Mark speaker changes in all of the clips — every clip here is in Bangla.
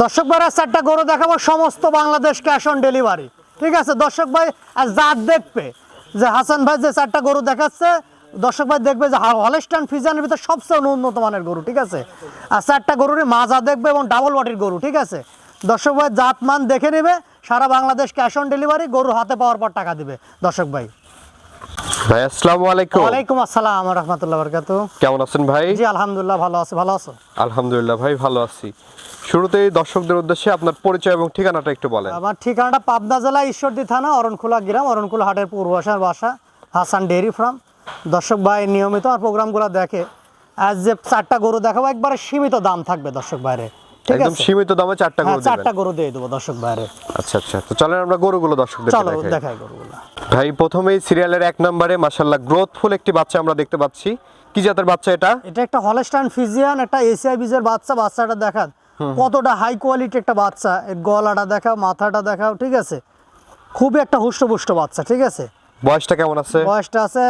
Speaker 1: দর্শক ভাইরা চারটা গরু দেখাবো, সমস্ত বাংলাদেশ ক্যাশ অন ডেলিভারি। ঠিক আছে দর্শক ভাই, আর জাত দেখবে যে হাসান ভাই যে চারটা গরু দেখাচ্ছে, দর্শক ভাই দেখবে যে হলস্টাইন ফ্রিজিয়ানের ভিতরে সবচেয়ে উন্নত মানের গরু। ঠিক আছে, আর চারটা গরুরই মাজা দেখবে এবং ডাবল বডির গরু। ঠিক আছে দর্শক ভাই, জাত মান দেখে নেবে, সারা বাংলাদেশ ক্যাশ অন ডেলিভারি, গরু হাতে পাওয়ার পর টাকা দিবে। দর্শক ভাই
Speaker 2: ভাই আসসালামু আলাইকুম।
Speaker 1: ওয়ালাইকুম আসসালাম ওয়া রাহমাতুল্লাহি ওয়া বারাকাতুহু।
Speaker 2: কেমন আছেন ভাই?
Speaker 1: জি আলহামদুলিল্লাহ ভালো আছি, ভালো আছো?
Speaker 2: আলহামদুলিল্লাহ ভাই ভালো আছি। শুরুতেই দর্শকদের উদ্দেশ্যে আপনার পরিচয় এবং ঠিকানাটা একটু বলেন।
Speaker 1: আমার ঠিকানাটা পাবনা জেলা ঈশ্বরদী থানা অরণখোলা গ্রাম, অরণখোলা হাটের পূর্বাসার বাসা, হাসান ডেয়ারি ফার্ম। দর্শক ভাই নিয়মিত আর প্রোগ্রামগুলো দেখে, আজ যে চারটা গরু দেখাবো একবারে সীমিত দাম থাকবে দর্শক ভাইরে। ঠিক
Speaker 2: একদম
Speaker 1: আছে,
Speaker 2: সীমিত দামে চারটা গরু দিবেন।
Speaker 1: চারটা গরু দিয়ে দেবো দর্শক ভাইরে।
Speaker 2: আচ্ছা আচ্ছা, তো চলেন আমরা গরুগুলো দর্শকদের
Speaker 1: চলো
Speaker 2: দেখাই।
Speaker 1: দেখাই গরুগুলো।
Speaker 2: ভাই প্রথমেই সিরিয়ালের 1 নম্বরে মাশাআল্লাহ গ্রোথফুল একটি বাচ্চা আমরা দেখতে পাচ্ছি। কি জাতের বাচ্চা এটা?
Speaker 1: এটা একটা হলস্টাইন ফ্রিজিয়ান, একটা এসিআই বীজের বাচ্চা। বাচ্চাটা দেখান কতটা হাই কোয়ালিটি একটা বাচ্চা, এর গলাটা দেখাও, মাথাটা দেখাও। ঠিক আছে, খুবই একটা হুষ্টপুষ্ট বাচ্চা। ঠিক আছে,
Speaker 2: বয়সটা কেমন আছে?
Speaker 1: বয়সটা আছে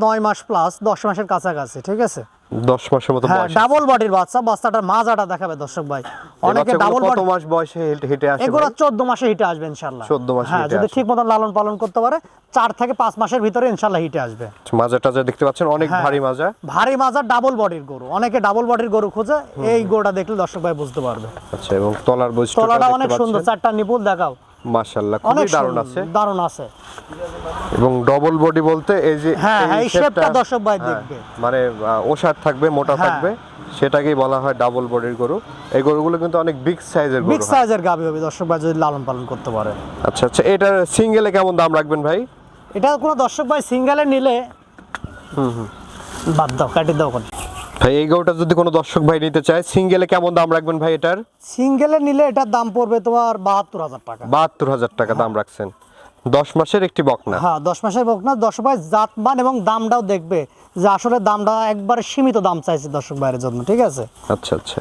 Speaker 1: 9 মাস প্লাস, 10 মাসের কাছাকাছি। ঠিক আছে,
Speaker 2: 10 মাসের মতো
Speaker 1: হ্যাঁ
Speaker 2: বয়স।
Speaker 1: ডাবল বডির বাচ্চা। বাচ্চাটার মাজাটা দেখাবে দর্শক ভাই। অনেকে ডাবল
Speaker 2: কত
Speaker 1: বডি,
Speaker 2: মাস বয়সে হেঁটে আসে?
Speaker 1: এগুলো 14 মাসে হিটে আসবে ইনশাআল্লাহ।
Speaker 2: 14 মাসে
Speaker 1: হ্যাঁ,
Speaker 2: হিটে
Speaker 1: যদি
Speaker 2: আসে।
Speaker 1: ঠিক মতন লালন পালন করতে পারে 4 থেকে 5 মাসের ভিতরে ইনশাআল্লাহ হিটে আসবে।
Speaker 2: মাজাটা যা দেখতে পাচ্ছেন অনেক
Speaker 1: হ্যাঁ,
Speaker 2: ভারী মাজা।
Speaker 1: ভারী মাজা ডাবল বডির গরু। অনেকে ডাবল বডির গরু খোঁজে, এই গরুটা দেখলে দর্শক ভাই বুঝতে পারবে।
Speaker 2: আচ্ছা, এবং তলার বৈশিষ্ট্যটা
Speaker 1: তলাটা
Speaker 2: দেখতে
Speaker 1: অনেক সুন্দর,
Speaker 2: পাচ্ছেন।
Speaker 1: চারটা নিপুল দেখাও,
Speaker 2: মাশাআল্লাহ
Speaker 1: অনেক
Speaker 2: খুবই দারুণ আছে।
Speaker 1: দারুণ আছে।
Speaker 2: এবং ডবল বডি বলতে এই যে
Speaker 1: হ্যাঁ, এই শেপটা দর্শক ভাই
Speaker 2: হ্যাঁ,
Speaker 1: দেখবে।
Speaker 2: মানে ওষার থাকবে, মোটা
Speaker 1: হ্যাঁ।
Speaker 2: থাকবে, সেটাকেই বলা হয় ডাবল বডির গরু। এই গরুগুলো কিন্তু অনেক বিগ সাইজের গরু
Speaker 1: বিগ
Speaker 2: হয়।
Speaker 1: সাইজের গাভী হবে দর্শক ভাই যদি লালন পালন করতে পারে।
Speaker 2: আচ্ছা আচ্ছা, এটার সিঙ্গেলে কেমন দাম রাখবেন ভাই?
Speaker 1: এটা কোনো দর্শক ভাই সিঙ্গেলে নিলে বাদ দাও, কাটি দাও কোন।
Speaker 2: ভাই এই গরুটা যদি কোনো দর্শক ভাই নিতে চায় সিঙ্গেলে কেমন দাম রাখবেন ভাই এটার?
Speaker 1: সিঙ্গেলে নিলে এটার দাম পড়বে তোমার 72,000 টাকা।
Speaker 2: 72,000 টাকা দাম রাখছেন। 10 মাসের একটি বকনা।
Speaker 1: হ্যাঁ 10 মাসের বকনা। দর্শক ভাই জাতমান এবং দামটাও দেখবে যে আসলে দামটা একবারে সীমিত দাম চাইছে দর্শক ভাইয়ের জন্য। ঠিক আছে,
Speaker 2: আচ্ছা আচ্ছা,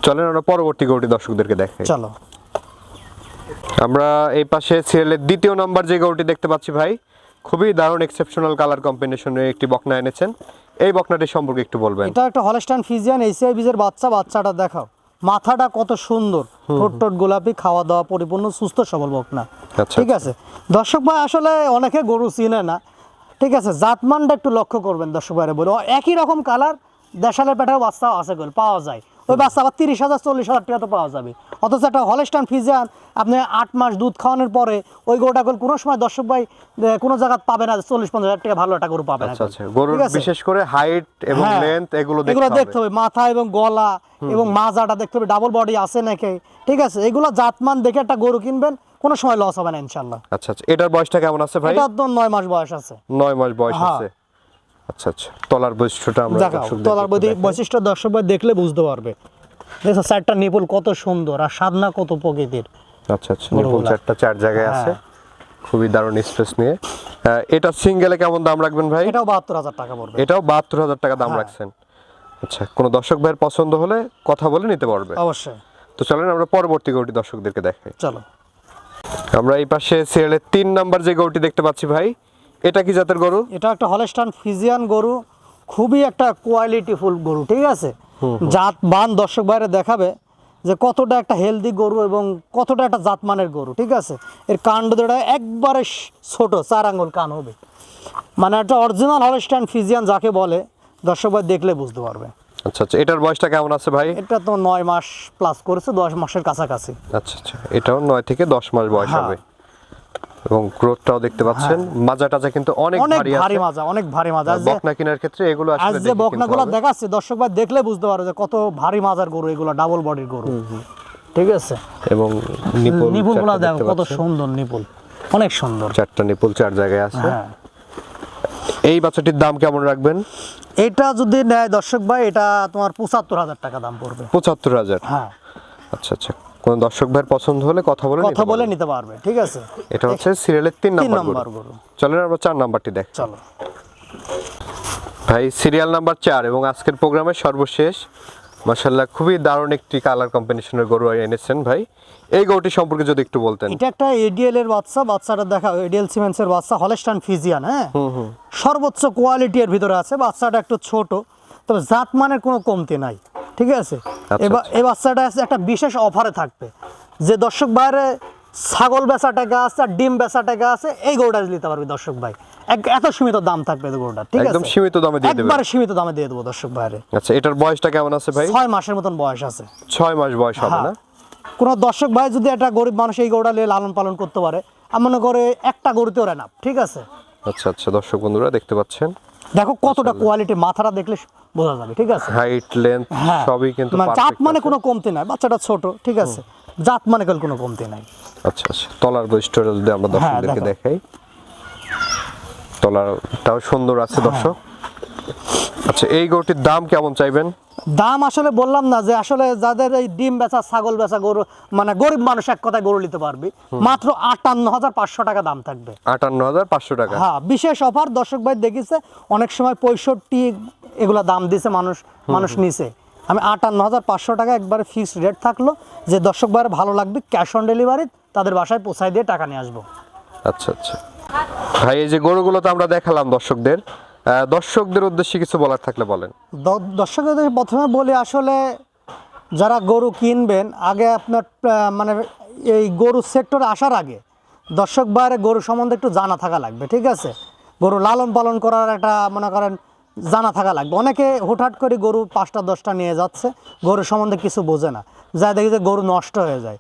Speaker 2: চলেন আমরা পরবর্তী গরুটি দর্শকদেরকে দেখাই।
Speaker 1: চলো।
Speaker 2: আমরা এই পাশে সিরিয়ালের 2য় নাম্বার যে গরুটি দেখতে পাচ্ছি ভাই, খুবই দারুণ এক্সেপশনাল কালার কম্বিনেশনের একটি বকনা এনেছেন। এই বকনাটি সম্পর্কে একটু বলবেন।
Speaker 1: এটা একটা হলস্টাইন ফ্রিজিয়ান এসিআই বীজের বাচ্চা। বাচ্চাটা দেখাও, মাথাটা কত সুন্দর, ঠোঁট টোট গোলাপি, খাওয়া দাওয়া পরিপূর্ণ, সুস্থ সবল বকনা।
Speaker 2: আচ্ছা,
Speaker 1: ঠিক আছে দর্শক ভাই, আসলে অনেকে গরু চিনে না। ঠিক আছে, জাতমানটা একটু লক্ষ্য করবেন দর্শক ভাইরে বলে। একই রকম কালার দেশালের পেটের বাচ্চা আছে গোল পাওয়া যায়, ওই বাচ্চা আবার 30,000 40,000 টাকা তো পাওয়া যাবে। অথচ একটা হলস্টাইন ফ্রিজিয়ান আপনি 8 মাস দুধ খাওয়ানোর পরে ওই গরুটা কোনো সময় দর্শক ভাই কোনো জায়গায় পাবে না 40-50,000 টাকা ভালো একটা গরু পাবে না।
Speaker 2: আচ্ছা আচ্ছা, গরুর বিশেষ করে হাইট এবং
Speaker 1: হ্যাঁ,
Speaker 2: লেন্থ এগুলো
Speaker 1: এগুলো
Speaker 2: দেখতে
Speaker 1: দেখতে হবে, মাথা এবং গলা এবং মাজাটা দেখতে হবে, ডাবল বডি আছে নাকি। ঠিক আছে, এগুলো জাতমান দেখে একটা গরু কিনবেন, কোনো সময় লস হবে না ইনশাআল্লাহ।
Speaker 2: আচ্ছা আচ্ছা, এটার বয়সটা কেমন আছে ভাই?
Speaker 1: এটা তো 9 মাস বয়স আছে।
Speaker 2: 9 মাস বয়স
Speaker 1: হ্যাঁ।
Speaker 2: আছে। আচ্ছা আচ্ছা, তলার বৈশিষ্ট্যটা আমরা
Speaker 1: দেখাও,
Speaker 2: দর্শকদের
Speaker 1: তলার
Speaker 2: একটু দেখাই।
Speaker 1: বৈশিষ্ট্য দর্শক ভাই দেখলে বুঝতে পারবে। দেখো চারটা নিপুল কত সুন্দর আর সাদনা কত প্রকৃতির।
Speaker 2: আচ্ছা আচ্ছা, নিপুল চারটা 4 জায়গায় আছে,
Speaker 1: হ্যাঁ।
Speaker 2: খুবই দারুণ স্পেস নিয়ে। এটা সিঙ্গেলে কেমন দাম রাখবেন ভাই?
Speaker 1: এটাও 72,000 টাকা পড়বে।
Speaker 2: এটাও 72,000 টাকা দাম
Speaker 1: হ্যাঁ।
Speaker 2: রাখছেন। আচ্ছা, কোনো দর্শক ভাইয়ের পছন্দ হলে কথা বলে নিতে পারবে।
Speaker 1: অবশ্যই,
Speaker 2: তো চলেন আমরা পরবর্তী গরুটি দর্শকদেরকে দেখাই।
Speaker 1: চলো।
Speaker 2: আমরা এই পাশে সিরিয়ালের 3 নাম্বার যে গরুটি দেখতে পাচ্ছি ভাই, এটা কি জাতের গরু?
Speaker 1: এটা একটা হলস্টাইন ফ্রিজিয়ান গরু, খুবই একটা কোয়ালিটিফুল গরু। ঠিক আছে, জাত মান দর্শক বাইরে দেখাবে যে কতটা একটা হেলদি গরু এবং কতটা একটা জাতমানের গরু। ঠিক আছে, এর কাণ্ড দুটো একবারে ছোট, 4 আঙ্গুল কান হবে, মানে একটা অরিজিনাল হলস্টাইন ফ্রিজিয়ান যাকে বলে দর্শক ভাই দেখলে বুঝতে পারবে।
Speaker 2: আচ্ছা আচ্ছা, এটার বয়সটা কেমন আছে ভাই?
Speaker 1: এটা তো 9 মাস প্লাস করেছে, 10 মাসের কাছাকাছি।
Speaker 2: আচ্ছা আচ্ছা, এটাও 9 থেকে 10 মাস বয়স
Speaker 1: হ্যাঁ।
Speaker 2: হবে। এবং গ্রোথটাও দেখতে পাচ্ছেন, মাজা টাজা কিন্তু অনেক
Speaker 1: অনেক
Speaker 2: ভারী
Speaker 1: ভারী
Speaker 2: আছে।
Speaker 1: মাজা, অনেক ভারী মাজা।
Speaker 2: বকনা কেনার ক্ষেত্রে এগুলো
Speaker 1: আজ
Speaker 2: আসলে
Speaker 1: যে
Speaker 2: দেখে কিনতে
Speaker 1: বকনাগুলো
Speaker 2: হবে।
Speaker 1: দেখাচ্ছে দর্শক ভাই দেখলে বুঝতে পারবে যে কত ভারী মাজার গরু এগুলো, ডাবল বডির গরু। ঠিক আছে,
Speaker 2: এবং নিপুল
Speaker 1: নিপুলগুলো
Speaker 2: চারটা
Speaker 1: দেখো
Speaker 2: দেখতে
Speaker 1: কত
Speaker 2: পাচ্ছেন।
Speaker 1: সুন্দর নিপুল, অনেক সুন্দর।
Speaker 2: 4টা নিপুল 4 জায়গায় আছে।
Speaker 1: হ্যাঁ,
Speaker 2: এই বাচ্চাটির দাম কেমন রাখবেন?
Speaker 1: এটা যদি নেয় দর্শক ভাই, এটা তোমার 75,000 টাকা দাম পড়বে।
Speaker 2: 75,000।
Speaker 1: হ্যাঁ,
Speaker 2: আচ্ছা আচ্ছা, কোন দর্শক ভাইয়ের পছন্দ হলে কথা বলে
Speaker 1: নিতে পারবে। ঠিক আছে,
Speaker 2: এটা হচ্ছে সিরিয়ালের 3
Speaker 1: 3
Speaker 2: নাম্বার
Speaker 1: নম্বর
Speaker 2: গরু।
Speaker 1: গরু।
Speaker 2: চলেন আমরা 4 নাম্বারটি দেখ।
Speaker 1: চলো।
Speaker 2: ভাই সিরিয়াল নাম্বার 4 এবং আজকের প্রোগ্রামের সর্বশেষ, মাশাআল্লাহ খুবই দারুণ একটি কালার কম্বিনেশনের গরু এনেছেন ভাই। এই গরুটি সম্পর্কে যদি একটু বলতেন।
Speaker 1: এটা একটা এডিএল এর বাচ্চা, বাচ্চাটা দেখা এডিএল সিমেন্সের বাচ্চা, হলস্টাইন ফ্রিজিয়ান। হ্যাঁ, সর্বোচ্চ কোয়ালিটি এর ভিতরে আছে। বাচ্চাটা একটু ছোট, তবে জাতমানের কোনো কমতি নাই। ঠিক আছে।
Speaker 2: আচ্ছা,
Speaker 1: এবার এই বাচ্চাটা আছে একটা বিশেষ অফারে থাকবে, যে দর্শক বাইরে ছাগল বেচা টাকা আছে আর ডিম বেচা টাকা আছে, এই গরুটা নিতে পারবে দর্শক ভাই। এত সীমিত দাম থাকবে এই গরুটা, ঠিক আছে,
Speaker 2: একদম সীমিত দামে দিয়ে দেবেন।
Speaker 1: একবারে সীমিত দামে দিয়ে দেবো দর্শক বাইরে।
Speaker 2: আচ্ছা, এটার বয়সটা কেমন আছে ভাই?
Speaker 1: 6 মাসের মতন বয়স আছে।
Speaker 2: 6 মাস বয়স হবে
Speaker 1: হ্যাঁ।
Speaker 2: না?
Speaker 1: কোন দর্শক ভাই যদি একটা গরিব মানুষ এই গরুটা নিয়ে লালন পালন করতে পারে, আমি মনে করে একটা গরুতে ওরা না, ঠিক আছে।
Speaker 2: আচ্ছা আচ্ছা, দর্শক বন্ধুরা দেখতে পাচ্ছেন
Speaker 1: দেখো কতটা কোয়ালিটি, মাথাটা দেখলে বোঝা যাবে, ঠিক আছে।
Speaker 2: হাইট লেন্থ
Speaker 1: হ্যাঁ,
Speaker 2: সবই কিন্তু
Speaker 1: মানে জাত
Speaker 2: পারফেক্ট
Speaker 1: মানে
Speaker 2: আছে।
Speaker 1: কোনো কমতি নাই, বাচ্চাটা ছোট, ঠিক আছে, জাত মানে কোনো কমতি নাই।
Speaker 2: আচ্ছা আচ্ছা, তলার বৈশিষ্ট্যটা যদি আমরা দর্শকদেরকে
Speaker 1: দেখো।
Speaker 2: দেখাই, তলাটাও সুন্দর আছে দর্শক। আচ্ছা, এই গরুটির দাম কেমন চাইবেন?
Speaker 1: দাম আসলে বললাম না যে আসলে যাদের এই ডিম বেচা ছাগল বেচা গরু, মানে গরিব মানুষ এক কথায় গরু নিতে পারবি, মাত্র 58,500 টাকা দাম থাকবে।
Speaker 2: 58,500 টাকা।
Speaker 1: হ্যাঁ, বিশেষ অফার দর্শক ভাই দেখিছে, অনেক সময় 65 এগুলা দাম দিছে মানুষ নিছে। আমি 58,500 টাকা একবারে ফিক্সড রেট থাকলো, যে দর্শক ভাইয়ের ভালো লাগবে ক্যাশ অন ডেলিভারি তাদের বাসায় পৌঁছায় দিয়ে টাকা নিয়ে আসবো।
Speaker 2: আচ্ছা আচ্ছা ভাই, এই যে গরুগুলো তো আমরা দেখালাম দর্শকদের উদ্দেশ্যে কিছু বলার থাকলে বলেন।
Speaker 1: দর্শকদের প্রথমে বলি, আসলে যারা গরু কিনবেন, আগে আপনার মানে এই গরু সেক্টরে আসার আগে দর্শক বাইরে গরু সম্বন্ধে একটু জানা থাকা লাগবে, ঠিক আছে। গরু লালন পালন করার একটা মনে করেন জানা থাকা লাগবে। অনেকে হুটহাট করে গরু 5টা 10টা নিয়ে যাচ্ছে, গরু সম্বন্ধে কিছু বোঝে না, যা দেখি যে গরু নষ্ট হয়ে যায়।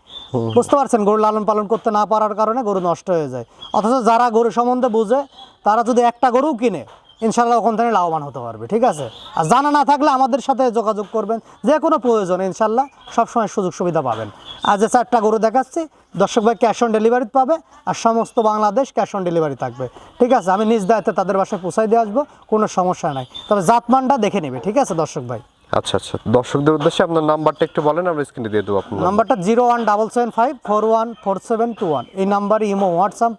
Speaker 1: বুঝতে পারছেন, গরু লালন পালন করতে না পারার কারণে গরু নষ্ট হয়ে যায়। অথচ যারা গরু সম্বন্ধে বুঝে, তারা যদি একটা গরুও কিনে, ইনশাল্লাহ ওখান থেকে লাভবান হতে পারবে, ঠিক আছে। আর জানা না থাকলে আমাদের সাথে যোগাযোগ করবেন, যে কোনো প্রয়োজনে ইনশাল্লাহ সবসময় সুযোগ সুবিধা পাবেন। আর যে 4টা গরু দেখাচ্ছি, দর্শক ভাই ক্যাশ অন ডেলিভারি পাবে, আর সমস্ত বাংলাদেশ ক্যাশ অন ডেলিভারি থাকবে, ঠিক আছে। আমি নিজ দায়িত্বে তাদের বাসায় পৌঁছাই দিয়ে আসবো, কোনো সমস্যা নাই, তবে জাতমানটা দেখে নেবে, ঠিক আছে দর্শক ভাই।
Speaker 2: আচ্ছা আচ্ছা, দর্শকদের উদ্দেশ্যে আপনার নাম্বারটা একটু বলেন, আমরা স্ক্রিনে দিয়ে দেবো আপনার
Speaker 1: নাম্বারটা 01775414721, এই নাম্বারে ইমো, হোয়াটসঅ্যাপ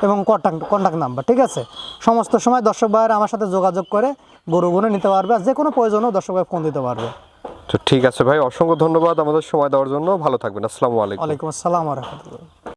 Speaker 1: এবং কন্ট্যাক্ট নাম্বার, ঠিক আছে। সমস্ত সময় দর্শক ভাইয়েরা আমার সাথে যোগাযোগ করে গরুগুলো নিতে পারবে, আর যে কোনো প্রয়োজনেও দর্শক ভাই ফোন দিতে পারবে।
Speaker 2: তো ঠিক আছে ভাই, অসংখ্য ধন্যবাদ আমাদের সময় দেওয়ার জন্য। ভালো থাকবেন। আসসালামু আলাইকুম।
Speaker 1: ওয়ালাইকুম আসসালাম ওয়া রাহমাতুল্লাহ।